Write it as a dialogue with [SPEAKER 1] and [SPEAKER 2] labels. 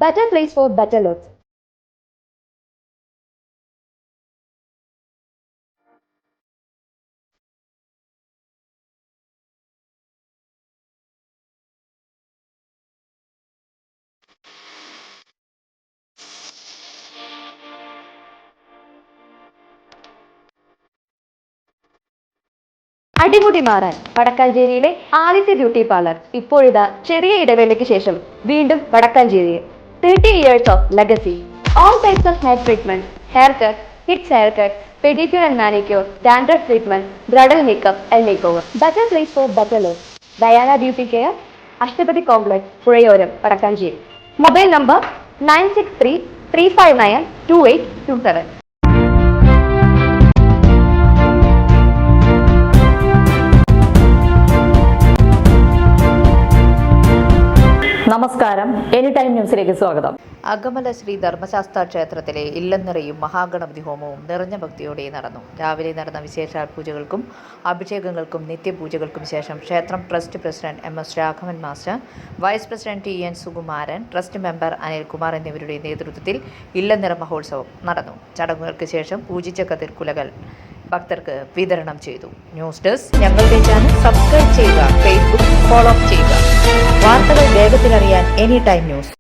[SPEAKER 1] Better place for better looks. അടിമുടി മാറാൻ വടക്കാഞ്ചേരിയിലെ ആദ്യത്തെ ബ്യൂട്ടി പാർലർ ഇപ്പോഴിതാ ചെറിയ ഇടവേളയ്ക്ക് ശേഷം വീണ്ടും വടക്കാഞ്ചേരിയിൽ 30 years of legacy. All types of hair treatment, haircut, kids haircut, pedicure and manicure, dandruff treatment, bridal makeup and makeover. Better place for better look. Diana Beauty Care, Ashtapathi complex Puzhayoram Vadakkanchery. Mobile number 9633592827.
[SPEAKER 2] നമസ്കാരം, any time ന്യൂസിലേക്ക് സ്വാഗതം.
[SPEAKER 3] അകമല ശ്രീ ധർമ്മശാസ്ത്ര ക്ഷേത്രത്തിലെ ഇല്ലനിറയും മഹാഗണപതി ഹോമവും നിറഞ്ഞ ഭക്തിയോടെ നടന്നു. രാവിലെ നടന്ന വിശേഷാൽ പൂജകൾക്കും അഭിഷേകങ്ങൾക്കും നിത്യപൂജകൾക്കും ശേഷം ക്ഷേത്രം trust president MS Raghavan master, vice president TN Sukumaran, trust member Anilkumar എന്നിവരുടെ നേതൃത്വത്തിൽ ഇല്ലനിറ മഹോത്സവം നടന്നു. ചടങ്ങുകൾക്ക് ശേഷം പൂജിച്ച കതിർക്കുലകൾ ഭക്തർക്ക് വിതരണം ചെയ്തു. News desk. ഞങ്ങളുടെ ചാനൽ സബ്സ്ക്രൈബ് ചെയ്യുക, ഫേസ്ബുക്ക് ഫോളോ ചെയ്യുക. വാർത്തകൾ വേഗത്തിലറിയാൻ എനി ടൈം ന്യൂസ്.